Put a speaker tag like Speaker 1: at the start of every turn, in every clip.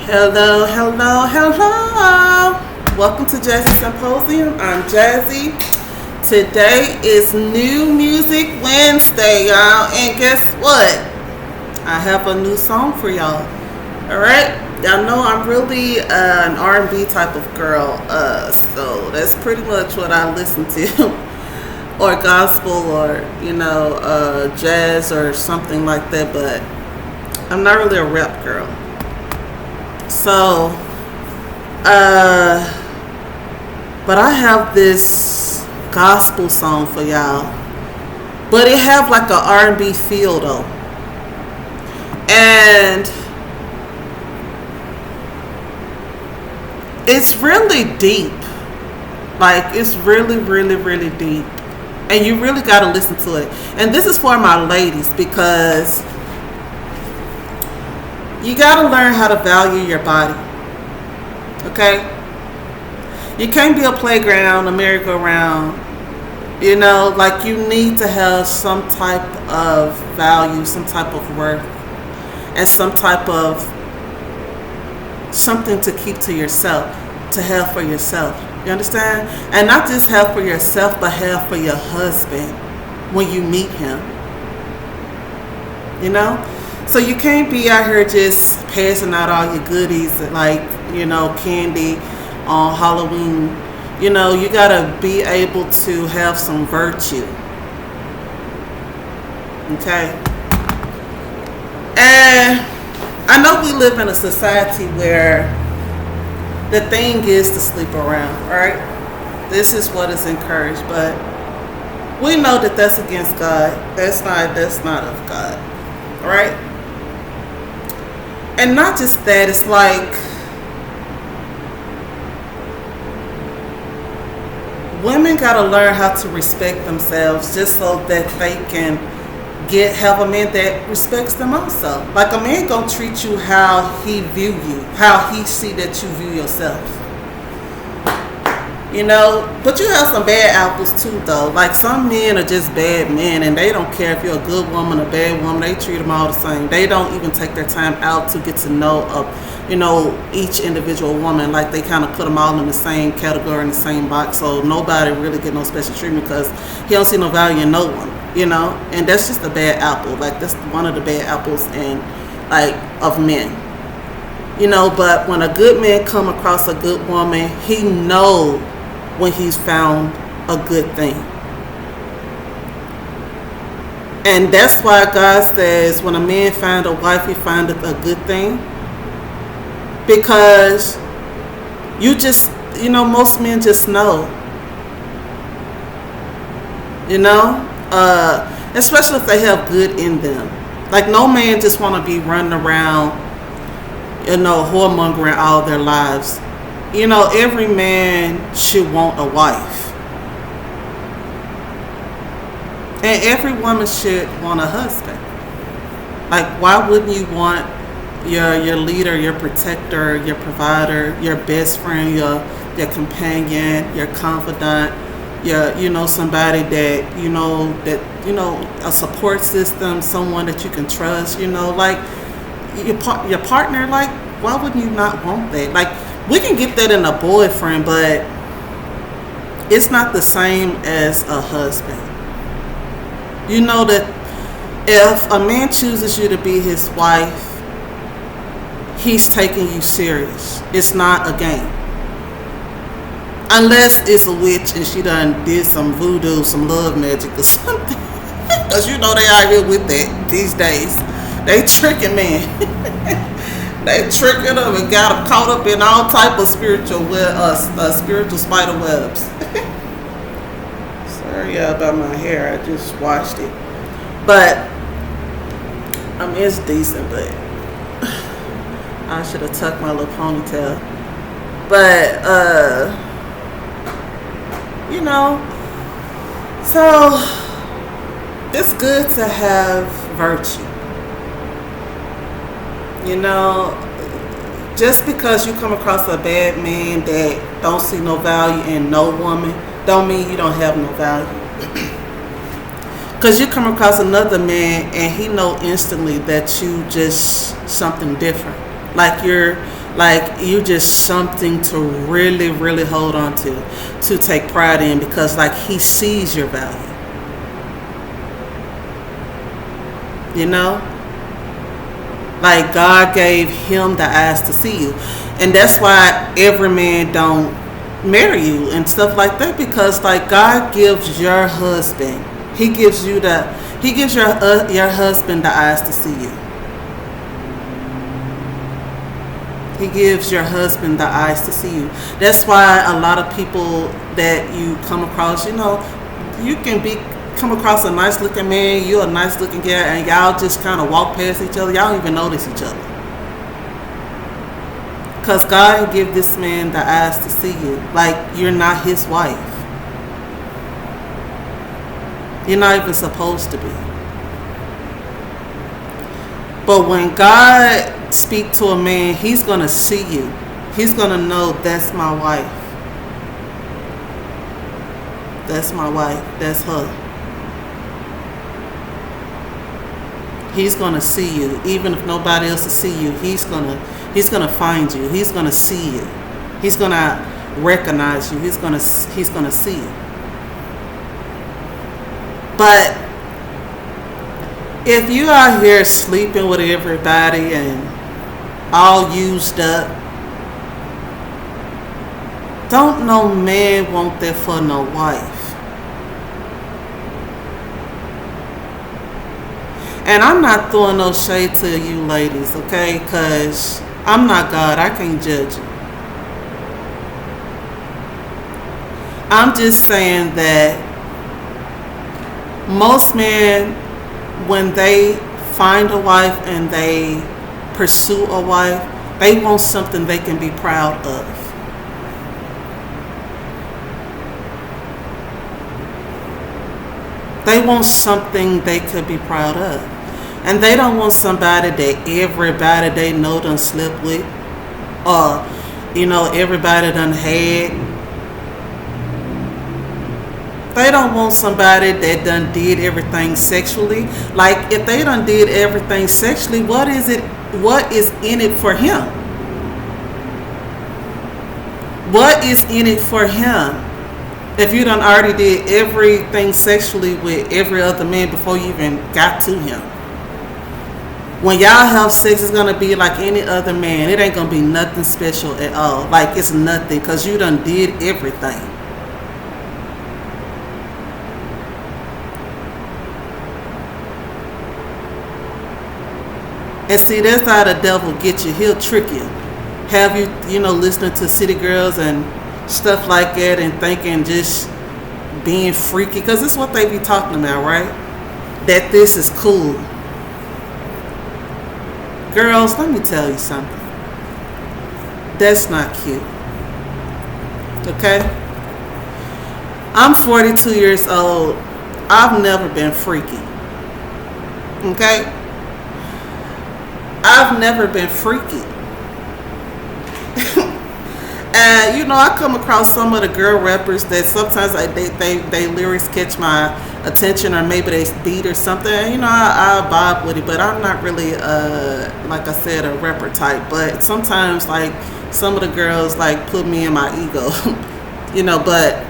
Speaker 1: Hello, hello, hello. Welcome to Jazzy Symposium. I'm Jazzy. Today is New Music Wednesday, y'all. And guess what? I have a new song for y'all. Alright? Y'all know I'm really an R&B type of girl. So that's pretty much what I listen to. Or gospel or, jazz or something like that. But I'm not really a rap girl. So, but I have this gospel song for y'all, but it have like a R&B feel though, and it's really deep. Like it's really, really, really deep, and you really gotta listen to it. And this is for my ladies because you gotta learn how to value your body. Okay? You can't be a playground, a merry-go-round. Like you need to have some type of value, some type of worth, and some type of something to keep to yourself, to have for yourself. You understand? And not just have for yourself, but have for your husband when you meet him. So you can't be out here just passing out all your goodies like, candy on Halloween. You gotta be able to have some virtue. Okay? And I know we live in a society where the thing is to sleep around, right? This is what is encouraged, but we know that that's against God. That's not of God. Right? And not just that, it's like women gotta learn how to respect themselves just so that they can have a man that respects them also. Like a man gonna treat you how he view you, how he see that you view yourself. But you have some bad apples too though. Like some men are just bad men and they don't care if you're a good woman or bad woman. They treat them all the same. They don't even take their time out to get to know each individual woman. Like they kind of put them all in the same category, in the same box. So nobody really get no special treatment because he don't see no value in no one, And that's just a bad apple. Like that's one of the bad apples of men. But when a good man come across a good woman, he know when he's found a good thing. And that's why God says when a man find a wife, he findeth a good thing. Because you just, most men just know. Especially if they have good in them. Like no man just want to be running around, whoremongering all their lives. Every man should want a wife. And every woman should want a husband. Like, why wouldn't you want your leader, your protector, your provider, your best friend, your companion, your confidant, somebody that, a support system, someone that you can trust, like your partner, like, why wouldn't you not want that? Like, we can get that in a boyfriend, but it's not the same as a husband. That if a man chooses you to be his wife, he's taking you serious. It's not a game. Unless it's a witch and she done did some voodoo, some love magic or something. Because they out here with that these days. They tricking men. They tricking them and got them caught up in all type of spiritual spider webs. Sorry about my hair. I just washed it. But, it's decent, but I should have tucked my little ponytail. But, so it's good to have virtue. Just because you come across a bad man that don't see no value in no woman, don't mean you don't have no value. Because you come across another man and he know instantly that you just something different. Like you're Like you just something to really, really hold on to take pride in, because like he sees your value. You know? Like God gave him the eyes to see you. And that's why every man don't marry you and stuff like that, because like God gives your husband, he gives your husband the eyes to see you. He gives your husband the eyes to see you. That's why a lot of people that you come across, you can come across a nice looking man, you're a nice looking guy, and y'all just kind of walk past each other. Y'all don't even notice each other. Because God give this man the eyes to see you. Like you're not his wife. You're not even supposed to be. But when God speak to a man, he's going to see you. He's going to know, that's my wife. That's my wife. That's her. He's going to see you. Even if nobody else will see you, he's going to find you. He's going to see you. He's going to recognize you. He's going to see you. But if you out here sleeping with everybody and all used up, don't no man want that for no wife. And I'm not throwing no shade to you ladies, okay? Because I'm not God. I can't judge you. I'm just saying that most men, when they find a wife and they pursue a wife, they want something they can be proud of. They want something they could be proud of. And they don't want somebody that everybody they know done slept with, or everybody done had. They don't want somebody that done did everything sexually. Like if they done did everything sexually, what is in it for him? What is in it for him? If you done already did everything sexually with every other man before you even got to him. When y'all have sex, it's going to be like any other man. It ain't going to be nothing special at all. Like it's nothing, because you done did everything. And see, that's how the devil get you. He'll trick you. Have you, listening to City Girls and stuff like that and thinking just being freaky. Because it's what they be talking about, right? That this is cool. Girls, let me tell you something. That's not cute. Okay? I'm 42 years old. I've never been freaky. Okay? I've never been freaky. And I come across some of the girl rappers that sometimes they lyrics catch my attention, or maybe they beat or something. I vibe with it, but I'm not really like I said, a rapper type. But sometimes like some of the girls like put me in my ego, but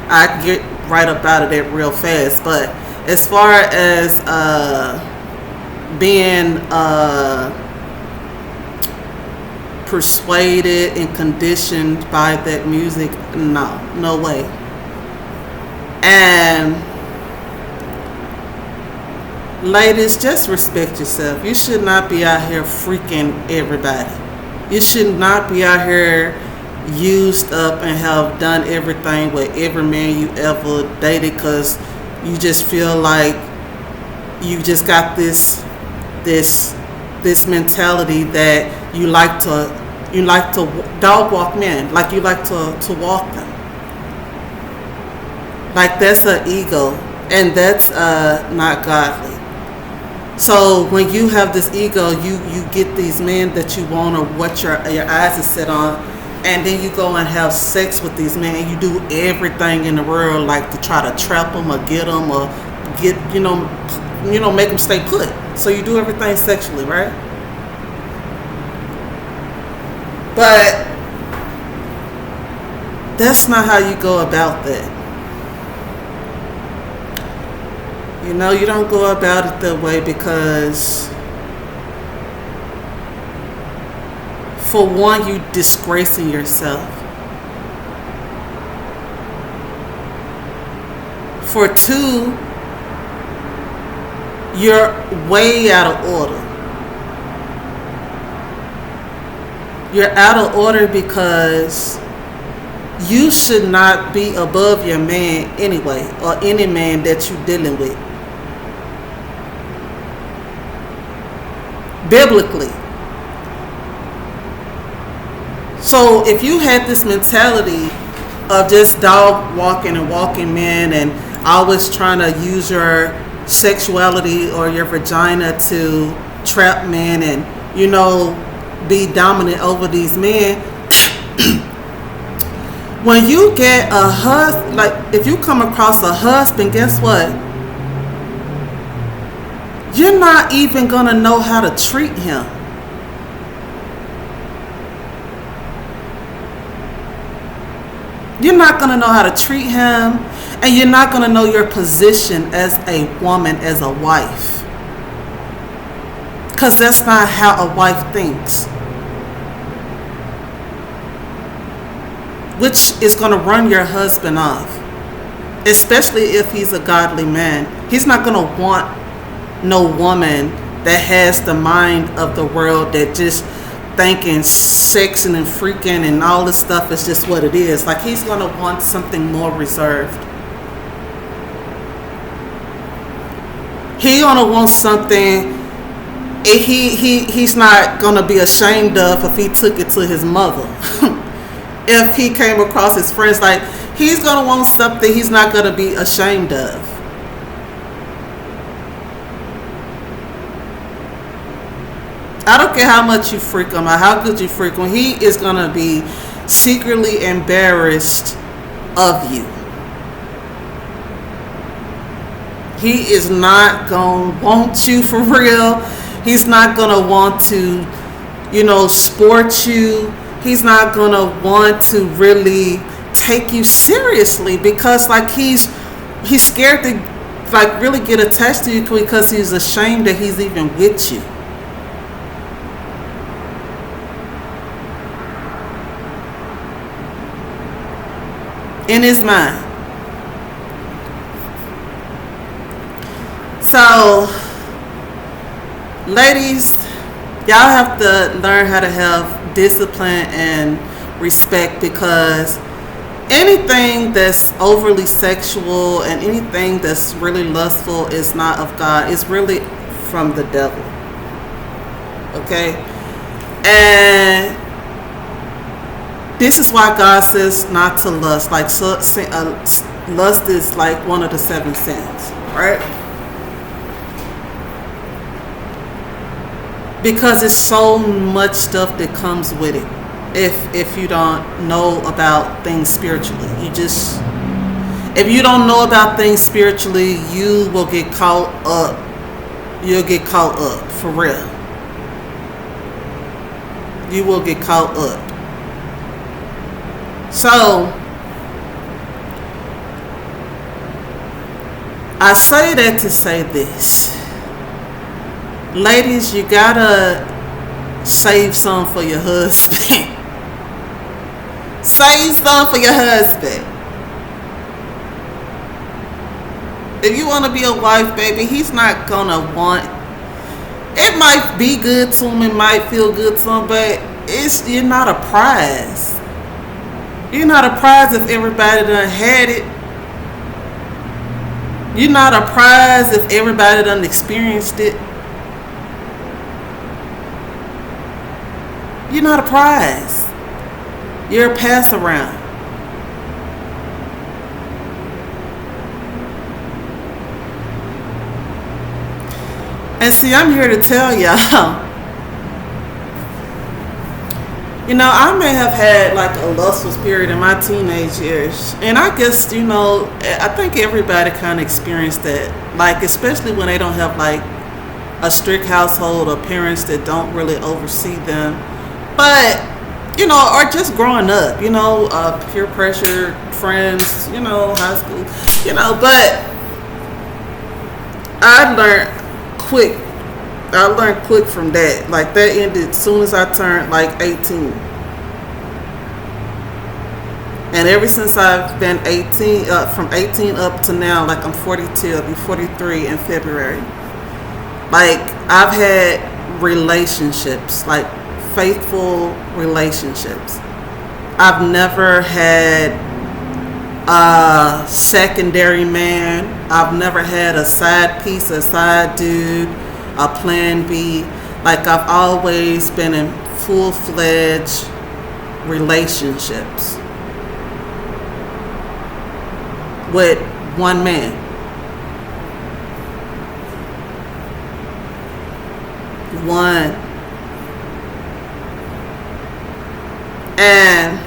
Speaker 1: I get right up out of that real fast. But as far as being persuaded and conditioned by that music, no way. And ladies, just respect yourself. You should not be out here freaking everybody. You should not be out here used up and have done everything with every man you ever dated, because you just feel like you just got this mentality that you like to dog walk men, like you like to walk them. Like that's an ego, and that's not godly. So when you have this ego, you get these men that you want, or what your eyes is set on, and then you go and have sex with these men, and you do everything in the world like to try to trap them or get them or get make them stay put. So you do everything sexually, right? But that's not how you go about that. You know, you don't go about it that way because, for one, you disgracing yourself. For two, you're way out of order. You're out of order because you should not be above your man anyway, or any man that you're dealing with. Biblically. So if you had this mentality of just dog walking and walking men and always trying to use your sexuality or your vagina to trap men and, you know, be dominant over these men, when you get a husband, like if you come across a husband, guess what? You're not even gonna know how to treat him. You're not gonna know how to treat him, and you're not gonna know your position as a woman, as a wife, because that's not how a wife thinks. Which is going to run your husband off, especially if he's a godly man. He's not going to want no woman that has the mind of the world, that just thinking sexing and freaking and all this stuff is just what it is. Like, he's going to want something more reserved. He's going to want something he's not going to be ashamed of if he took it to his mother. If he came across his friends, like, he's going to want something he's not going to be ashamed of. I don't care how much you freak him or how good you freak him, he is going to be secretly embarrassed of you. He is not going to want you for real. He's not going to want to, you know, sport you. He's not going to want to really take you seriously because, like, he's scared to, like, really get attached to you because he's ashamed that he's even with you. In his mind. So, ladies, y'all have to learn how to have discipline and respect, because anything that's overly sexual and anything that's really lustful is not of God. It's really from the devil. Okay? And this is why God says not to lust. Like, lust is like one of the 7 sins, right? Because it's so much stuff that comes with it. If you don't know about things spiritually, if you don't know about things spiritually, you will get caught up. You'll get caught up for real. You will get caught up. So I say that to say this. Ladies, you gotta save some for your husband. Save some for your husband. If you want to be a wife, baby, he's not gonna want. It might be good to him, it might feel good to him, but you're not a prize. You're not a prize if everybody done had it. You're not a prize if everybody done experienced it. You're not a prize. You're a pass around. And see, I'm here to tell y'all, you know, I may have had like a lustful period in my teenage years. And I guess, you know, I think everybody kind of experienced that. Like, especially when they don't have like a strict household or parents that don't really oversee them. But you know, or just growing up, you know, peer pressure, friends, you know, high school, you know, but I learned quick. I learned quick from that. Like that ended as soon as I turned like 18. And ever since I've been 18, from 18 up to now, like I'm 42, I'll be 43 in February. Like I've had relationships, like faithful relationships. I've never had a secondary man. I've never had a side piece, a side dude, a plan B. Like I've always been in full-fledged relationships with one man. One. And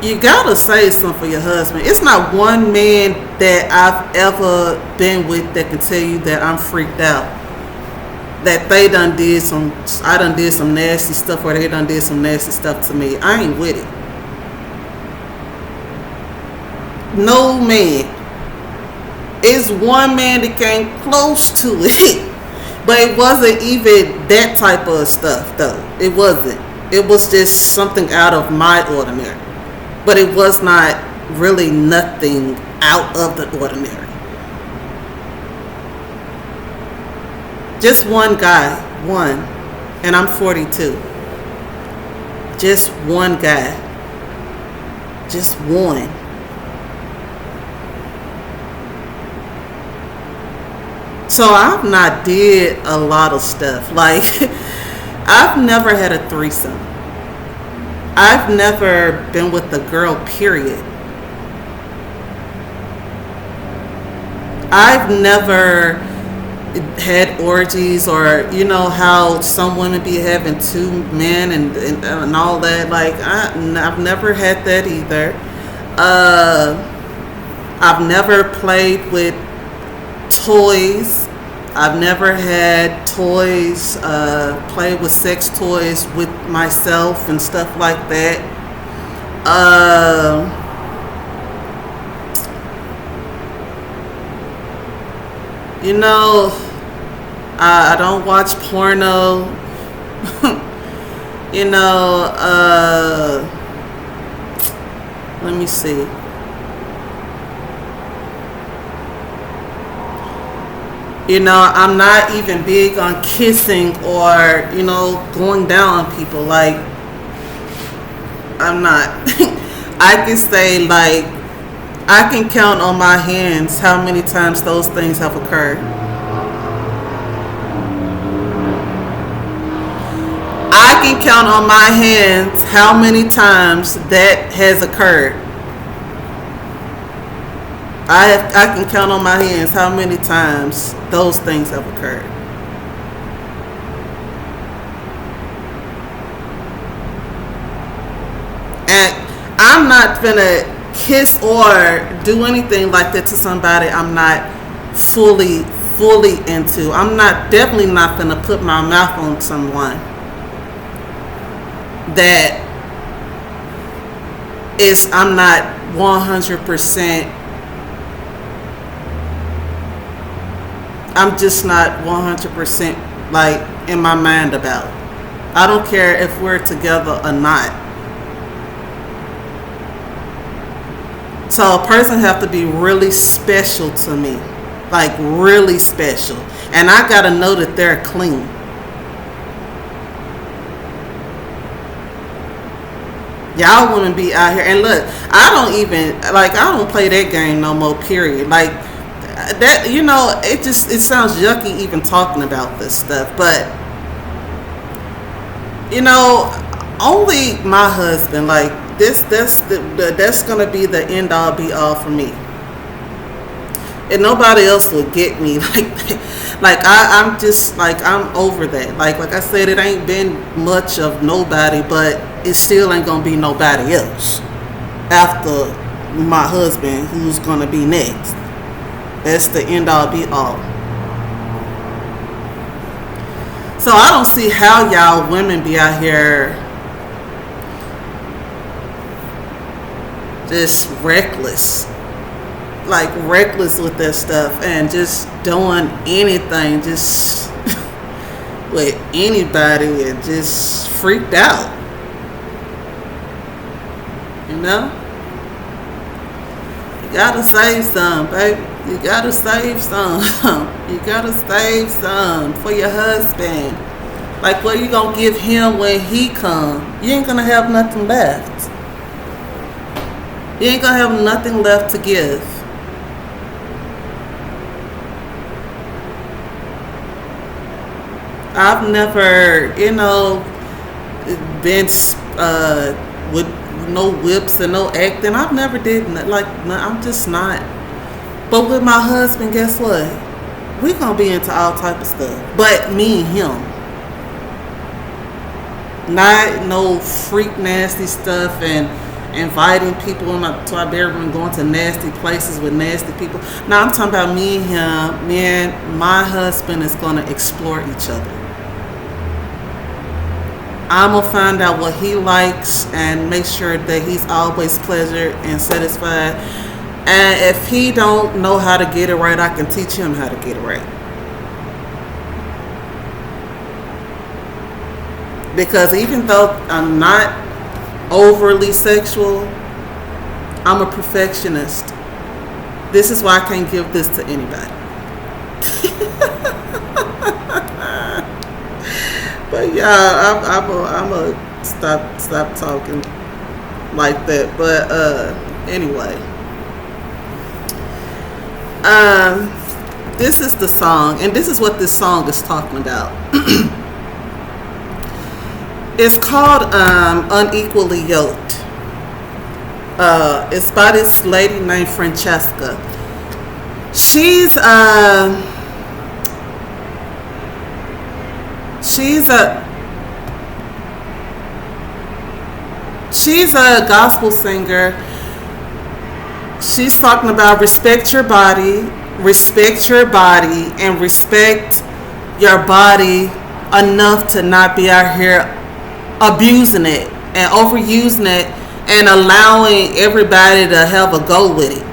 Speaker 1: you gotta say something for your husband. It's not one man that I've ever been with that can tell you that I'm freaked out. That they I done did some nasty stuff, or they done did some nasty stuff to me. I ain't with it. No man. It's one man that came close to it. But it wasn't even that type of stuff, though. It wasn't. It was just something out of my ordinary. But it was not really nothing out of the ordinary. Just one guy. One. And I'm 42. Just one guy. Just one. So I've not did a lot of stuff. Like, I've never had a threesome. I've never been with a girl, period. I've never had orgies, or you know how some women be having two men and all that. Like I've never had that either. I've never played with toys. I've never had toys, played with sex toys with myself and stuff like that. You know, I don't watch porno. You know, let me see. You know, I'm not even big on kissing or, you know, going down on people. Like, I'm not. I can say, like, I can count on my hands how many times those things have occurred. I can count on my hands how many times that has occurred. I can count on my hands how many times those things have occurred. And I'm not gonna kiss or do anything like that to somebody I'm not fully into. I'm not definitely not gonna put my mouth on someone that is I'm not 100%. I'm just not 100% like in my mind about. I don't care if we're together or not. So a person have to be really special to me, like really special, and I gotta know that they're clean. Y'all want to be out here, and look, I don't play that game no more. Period. Like that, you know, it sounds yucky even talking about this stuff, but you know, only my husband, like that's gonna be the end all be all for me, and nobody else will get me like that. Like I'm just like I'm over that. Like I said, it ain't been much of nobody, but it still ain't gonna be nobody else after my husband, who's gonna be next. That's the end all be all. So I don't see how y'all women be out here just reckless, like reckless with that stuff, and just doing anything, just with anybody, and just freaked out. You know, you gotta save some, baby. You gotta save some. You gotta save some for your husband. Like, what you gonna give him when he come? You ain't gonna have nothing left. You ain't gonna have nothing left to give. I've never, been with no whips and no acting. I've never did like. I'm just not. But with my husband, guess what? We gonna be into all type of stuff. But me and him. Not no freak nasty stuff and inviting people to our bedroom and going to nasty places with nasty people. Now I'm talking about me and him. Me and my husband is gonna explore each other. I'm gonna find out what he likes and make sure that he's always pleasured and satisfied. And if he don't know how to get it right, I can teach him how to get it right. Because even though I'm not overly sexual, I'm a perfectionist. This is why I can't give this to anybody. But yeah, I'm a stop talking like that. But anyway, this is the song, and this is what this song is talking about. It's called Unequally Yoked. It's by this lady named Francesca. She's a gospel singer. She's talking about respect your body, and respect your body enough to not be out here abusing it and overusing it and allowing everybody to have a go with it.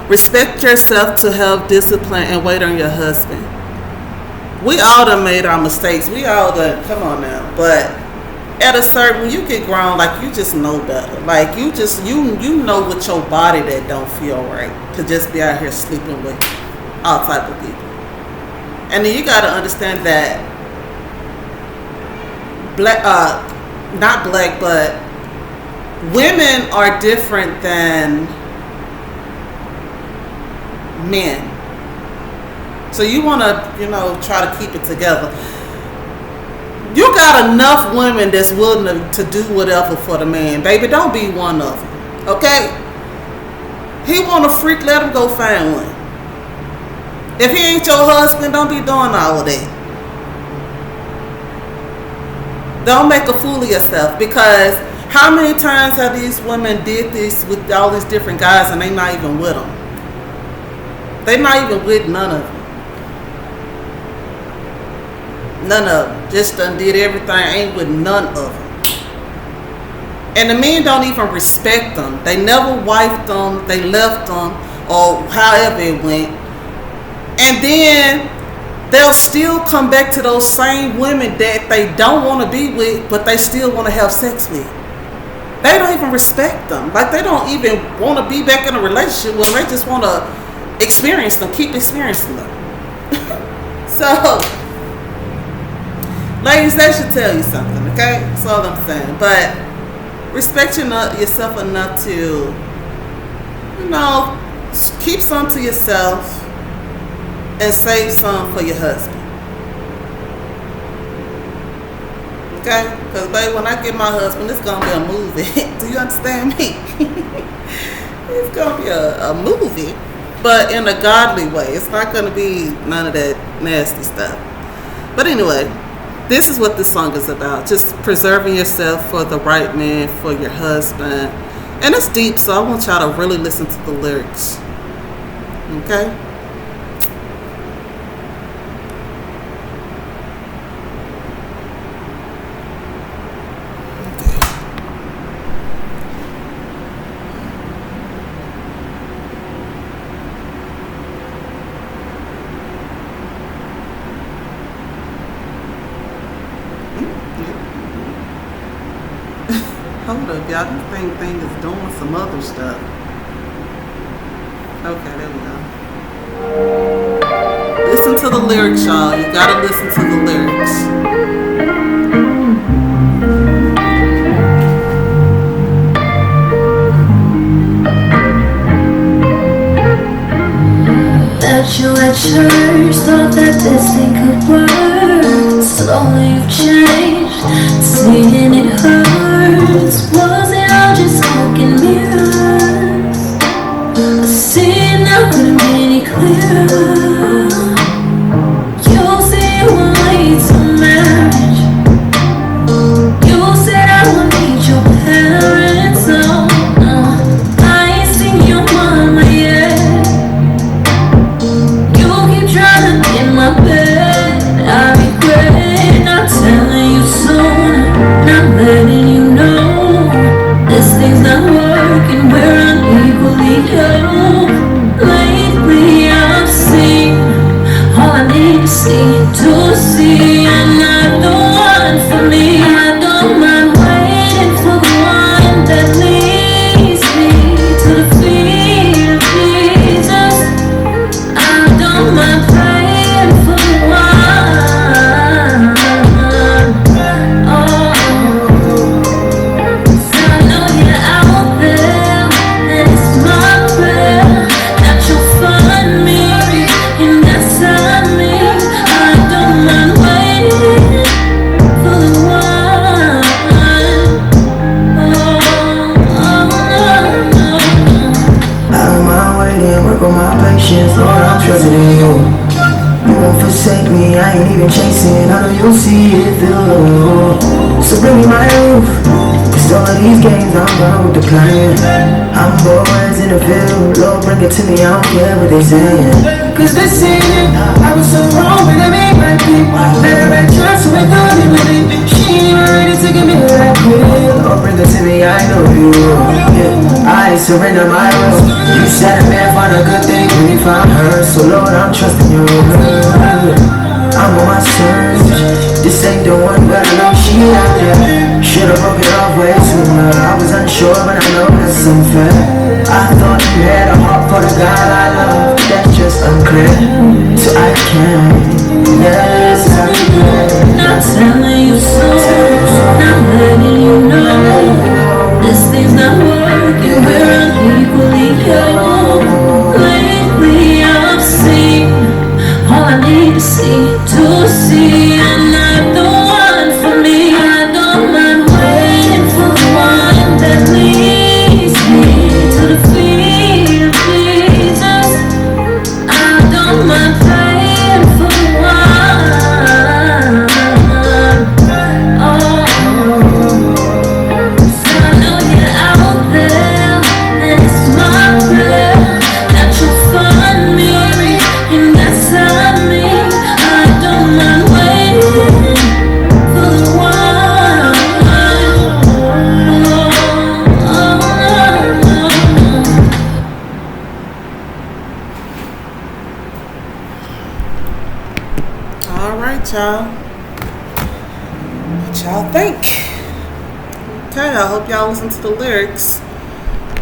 Speaker 1: Respect yourself to have discipline and wait on your husband. We all done made our mistakes. We all done, come on now. But at a certain, when you get grown, like, you just know better. Like, you know with your body that don't feel right to just be out here sleeping with all type of people. And then you got to understand that not black, but women are different than men. So you want to, try to keep it together. You got enough women that's willing to do whatever for the man. Baby, don't be one of them. Okay? He want a freak, let him go find one. If he ain't your husband, don't be doing all of that. Don't make a fool of yourself, because how many times have these women did this with all these different guys and they not even with them? They not even with none of them. None of them. Just done did everything, ain't with none of them. And the men don't even respect them. They never wifed them, they left them, or however it went. And then they'll still come back to those same women that they don't want to be with, but they still want to have sex with. They don't even respect them. Like, they don't even want to be back in a relationship with them. They just want to experience them, keep experiencing them. So, ladies, that should tell you something, okay? That's all I'm saying. But respect yourself enough to, keep some to yourself and save some for your husband. Okay? Because, baby, when I get my husband, it's going to be a movie. Do you understand me? It's going to be a movie, but in a godly way. It's not going to be none of that nasty stuff. But anyway, this is what this song is about. Just preserving yourself for the right man, for your husband. And it's deep, so I want y'all to really listen to the lyrics. Okay? Hold up, y'all. This thing is doing some other stuff. Okay, there we go. Listen to the lyrics, y'all. You gotta listen to the lyrics.
Speaker 2: Met you at church, thought that this thing could work. Slowly you've changed, seeing it hurts. Was it all just smoke and mirrors? I see it now, couldn't be any clearer. You say you won't wait till marriage. You said I won't meet your parents. Oh no, I ain't seen your mama yet. Trying to get my bed, I regret not telling you sooner, not letting you know this thing's not working, we're unequally yoked. Lately I've seen all I need to see, and not the one for me. I don't mind waiting for the one that leads me to the feet of Jesus. I don't mind praying for the one. Oh, I know you're out there, and it's my prayer that you'll find me, and that's me. I don't mind waiting for the one.
Speaker 3: I don't mind waiting, work on my patience, Lord, I'm trusting in you. You won't forsake me, I ain't even chasing, I know you'll see it through. So bring me my roof, cause all of these games I'm done with the plan. I'm boys in the field, Lord, bring it to me, I don't care what they saying. Cause this ain't it, I was so wrong when I made my pick. Let her at church, so I thought it with it. She ain't even ready to give me that quick. Lord, bring it to me, I know you will. Yeah, I surrender my will. You said a man find a good thing when he found her. So Lord, I'm trusting you. I'm on my search. This ain't the one, but I know she out there. Should've broke it off way sooner. I was unsure, but I know that's unfair. I thought you had a heart for the God I love. That's just unclear. So I can't. Yes, I regret.
Speaker 2: Not telling you so, not letting you know this thing's not working, we're unequally yoked. Lately I've seen all I need to see, and not the one for me. I don't mind waiting for the one that leads me to the feet of Jesus. I don't mind praying for the one. Oh, so I know you're out there, and it's my prayer that you'll find me, and that's me. I don't mind waiting for the one.
Speaker 1: All right, y'all. What y'all think? Okay, I hope y'all listen to the lyrics.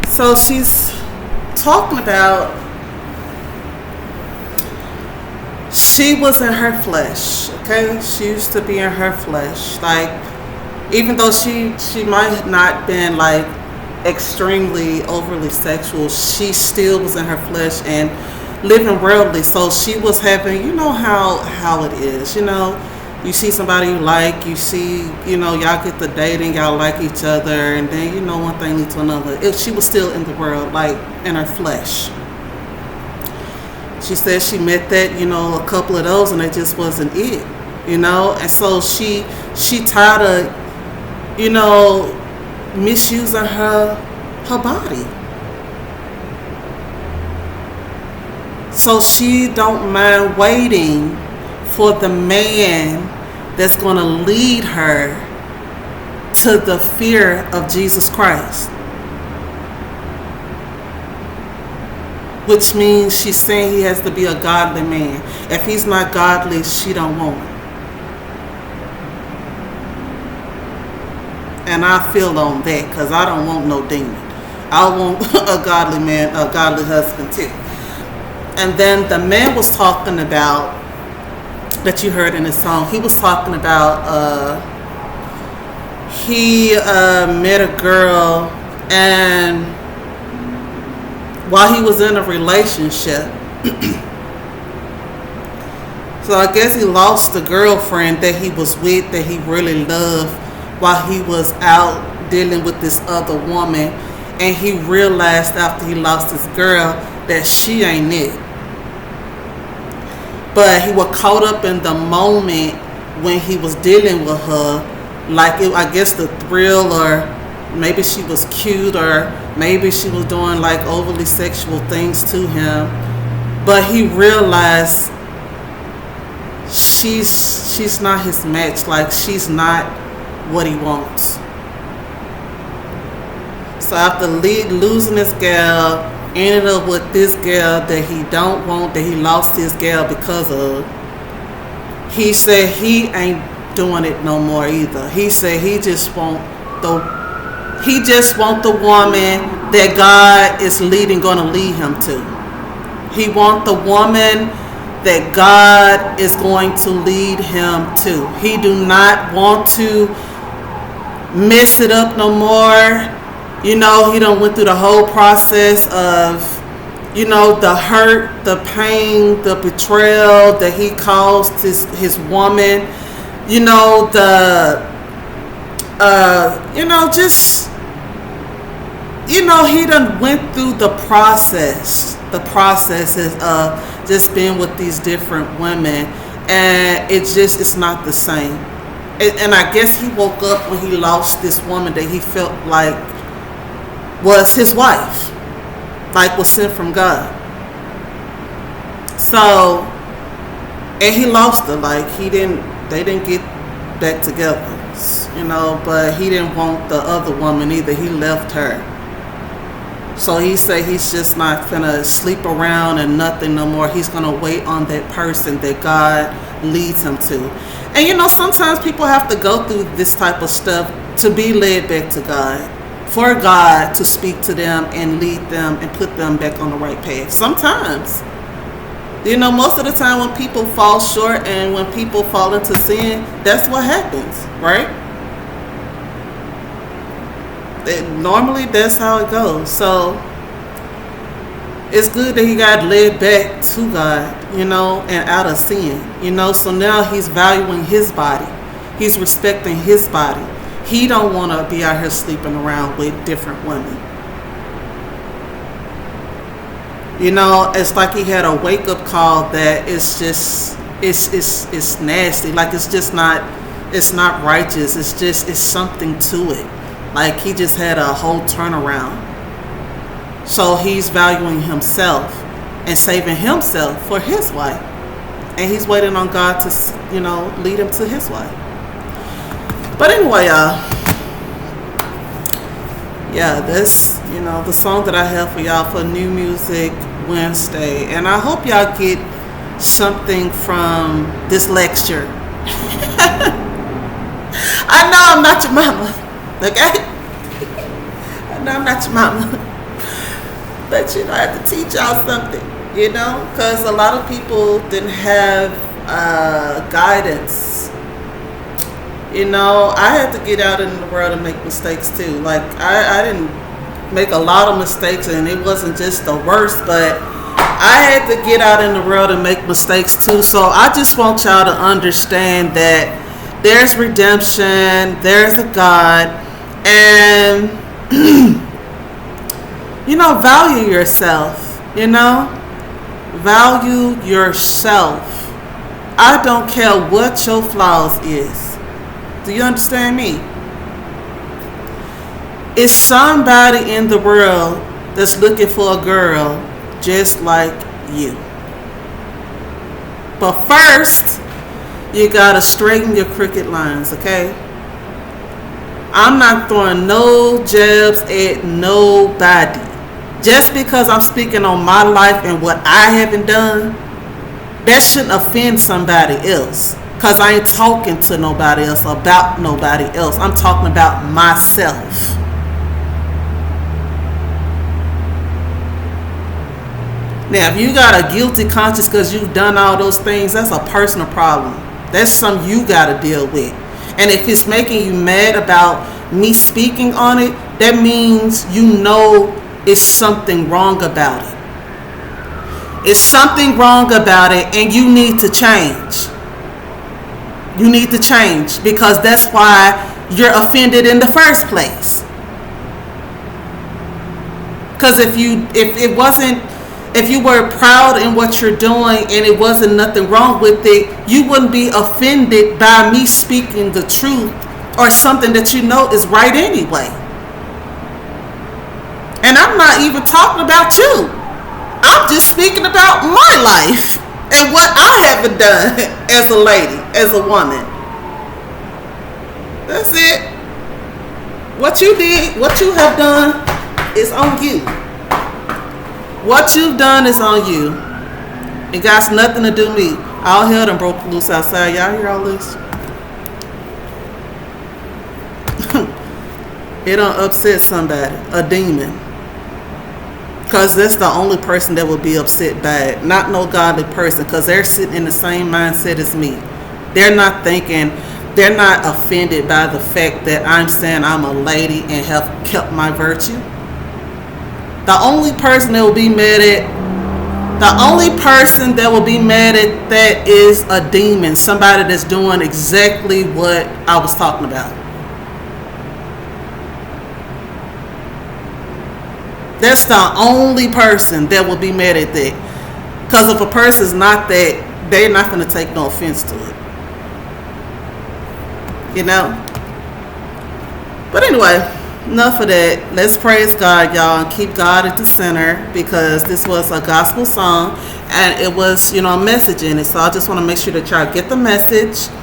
Speaker 1: So she's talking about she was in her flesh, okay? She used to be in her flesh. Like, even though she might not been like extremely overly sexual, she still was in her flesh and living worldly. So she was having, you know how it is, you know, you see somebody you like, you see, you know, y'all get to dating, y'all like each other, and then, you know, one thing leads to another. She was still in the world, like in her flesh. She said she met that, you know, a couple of those, and it just wasn't it, you know. And so she tired of, you know, misusing her body. So she don't mind waiting for the man that's going to lead her to the fear of Jesus Christ. Which means she's saying he has to be a godly man. If he's not godly, she don't want him. And I feel on that because I don't want no demon. I want a godly man, a godly husband too. And then the man was talking about, that you heard in his song, he was talking about he met a girl, and while he was in a relationship, so I guess he lost the girlfriend that he was with, that he really loved, while he was out dealing with this other woman. And he realized after he lost his girl that she ain't it. But he was caught up in the moment when he was dealing with her. Like, I guess the thrill, or maybe she was cute, or maybe she was doing like overly sexual things to him. But he realized she's not his match. Like, she's not what he wants. So after losing this girl, ended up with this girl that he don't want, that he lost his girl because of, he said he ain't doing it no more either. He said he just want the woman that God is gonna lead him to. He want the woman that God is going to lead him to. He do not want to mess it up no more. You know, he done went through the whole process of, you know, the hurt, the pain, the betrayal that he caused his woman. You know, he done went through the processes of just being with these different women, and it's not the same. And I guess he woke up when he lost this woman that he felt like was his wife, like was sent from God. So, and he lost her. Like, they didn't get back together, you know. But he didn't want the other woman either. He left her. So he said he's just not gonna sleep around and nothing no more. He's gonna wait on that person that God leads him to. And you know, sometimes people have to go through this type of stuff to be led back to God, for God to speak to them and lead them and put them back on the right path. Sometimes, you know, most of the time when people fall short and when people fall into sin, that's what happens, right? Normally that's how it goes. So it's good that he got led back to God, you know, and out of sin, you know. So now he's valuing his body. He's respecting his body. He don't want to be out here sleeping around with different women. You know, it's like he had a wake-up call that it's just, it's nasty. Like, it's just not, it's not righteous. It's something to it. Like, he just had a whole turnaround. So he's valuing himself and saving himself for his wife. And he's waiting on God to, you know, lead him to his wife. But anyway, y'all, yeah, that's, you know, the song that I have for y'all for New Music Wednesday. And I hope y'all get something from this lecture. I know I'm not your mama, okay? I know I'm not your mama. But, you know, I have to teach y'all something, you know? Because a lot of people didn't have guidance. You know, I had to get out in the world and make mistakes too. Like, I didn't make a lot of mistakes, and it wasn't just the worst, but I had to get out in the world and make mistakes too. So I just want y'all to understand that there's redemption, there's a God, and, you know, value yourself, you know? Value yourself. I don't care what your flaws is. Do you understand me? It's somebody in the world that's looking for a girl just like you. But first, you gotta straighten your crooked lines, okay? I'm not throwing no jabs at nobody. Just because I'm speaking on my life and what I haven't done, that shouldn't offend somebody else. Because I ain't talking to nobody else about nobody else. I'm talking about myself. Now, if you got a guilty conscience because you've done all those things, that's a personal problem. That's something you got to deal with. And if it's making you mad about me speaking on it, that means you know it's something wrong about it. It's something wrong about it, and you need to change. You need to change, because that's why you're offended in the first place. Because if you were proud in what you're doing and it wasn't nothing wrong with it, you wouldn't be offended by me speaking the truth or something that you know is right anyway. And I'm not even talking about you. I'm just speaking about my life and what I haven't done as a lady, as a woman. That's it. What you did, what you have done is on you. What you've done is on you. It got nothing to do with me. All hell done broke loose outside. Y'all hear all this? It done upset somebody, a demon. Because that's the only person that will be upset by it. Not no godly person, because they're sitting in the same mindset as me. They're not thinking, they're not offended by the fact that I'm saying I'm a lady and have kept my virtue. The only person that will be mad at that is a demon, somebody that's doing exactly what I was talking about. That's the only person that will be mad at that. Because if a person's not that, they're not going to take no offense to it. You know? But anyway, enough of that. Let's praise God, y'all, and keep God at the center, because this was a gospel song and it was, a message in it. So I just want to make sure that y'all get the message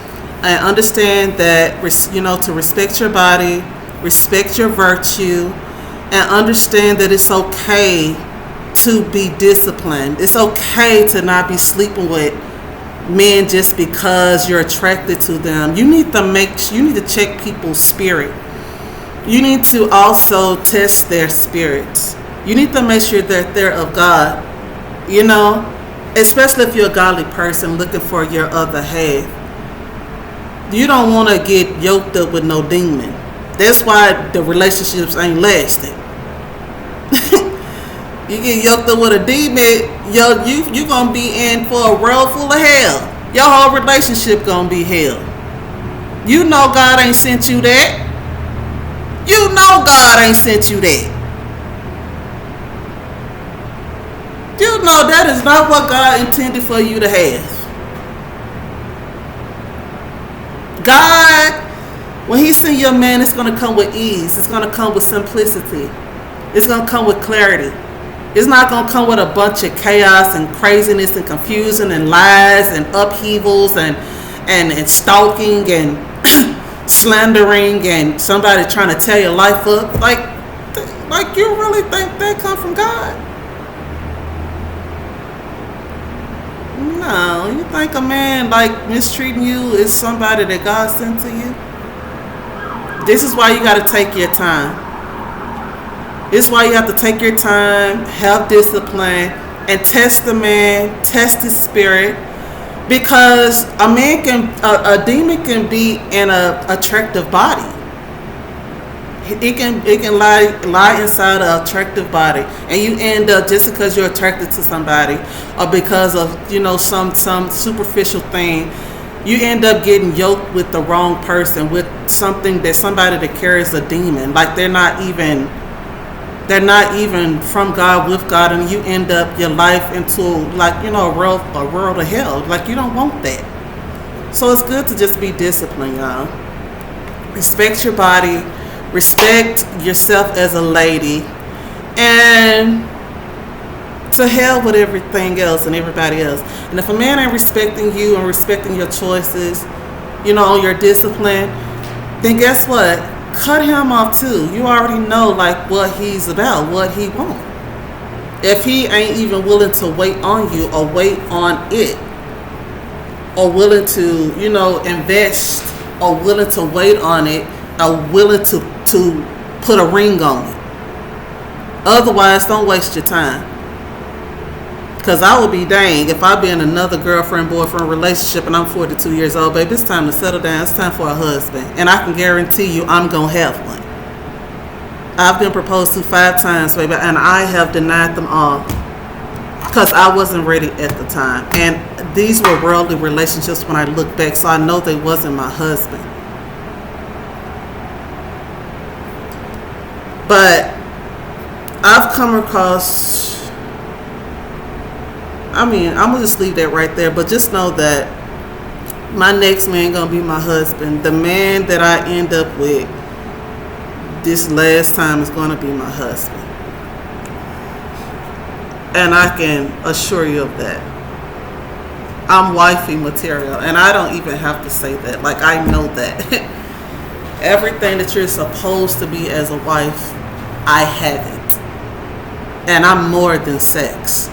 Speaker 1: and understand that, to respect your body, respect your virtue, and understand that it's okay to be disciplined. It's okay to not be sleeping with men just because you're attracted to them. You need to check people's spirit. You need to also test their spirits. You need to make sure that they're of God. Especially if you're a godly person looking for your other half. You don't want to get yoked up with no demon. That's why the relationships ain't lasting. You get yoked up with a demon, you gonna be in for a world full of hell. Your whole relationship gonna be hell. You know God ain't sent you that. You know God ain't sent you that. You know that is not what God intended for you to have. God, when He sends you a man, it's going to come with ease. It's going to come with simplicity. It's going to come with clarity. It's not going to come with a bunch of chaos and craziness and confusion and lies and upheavals and stalking and slandering and somebody trying to tear your life up. Like you really think that come from God? No, you think a man mistreating you is somebody that God sent to you? This is why you got to take your time. This is why you have to take your time, have discipline, and test the man, test his spirit. Because a demon can be in an attractive body. It can lie inside an attractive body, and you end up, just because you're attracted to somebody or because of some superficial thing, you end up getting yoked with the wrong person, with somebody that carries a demon. Like they're not even from God, with God, and you end up your life into a world of hell. Like you don't want that. So it's good to just be disciplined, y'all. Respect your body. Respect yourself as a lady, and to hell with everything else and everybody else. And if a man ain't respecting you and respecting your choices, your discipline, then guess what? Cut him off too. You already know what he's about, what he wants. If he ain't even willing to wait on you or wait on it, or willing to, invest, or willing to wait on it, or willing to put a ring on it. Otherwise, don't waste your time. Because I would be dang if I be in another girlfriend-boyfriend relationship and I'm 42 years old, baby, it's time to settle down. It's time for a husband. And I can guarantee you I'm going to have one. I've been proposed to 5 times, baby, and I have denied them all. Because I wasn't ready at the time. And these were worldly relationships when I look back, so I know they wasn't my husband. But I've come across, I'm going to just leave that right there. But just know that my next man going to be my husband. The man that I end up with this last time is going to be my husband. And I can assure you of that. I'm wifey material. And I don't even have to say that. Like, I know that. Everything that you're supposed to be as a wife, I have it. And I'm more than sex.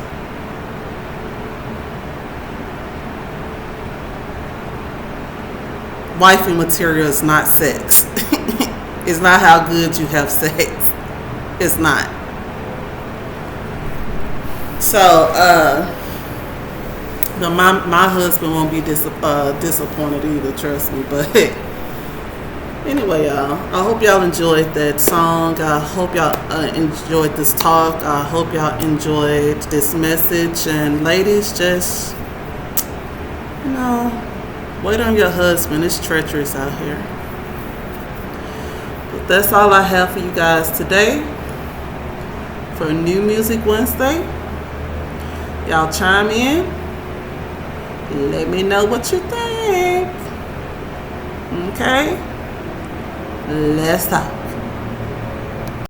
Speaker 1: Wifey material is not sex. It's not how good you have sex. It's not. So, my husband won't be disappointed either, trust me. But anyway, y'all, I hope y'all enjoyed that song. I hope y'all enjoyed this talk. I hope y'all enjoyed this message. And ladies, just, wait on your husband. It's treacherous out here. But that's all I have for you guys today for New Music Wednesday. Y'all chime in. Let me know what you think. Okay? Let's talk.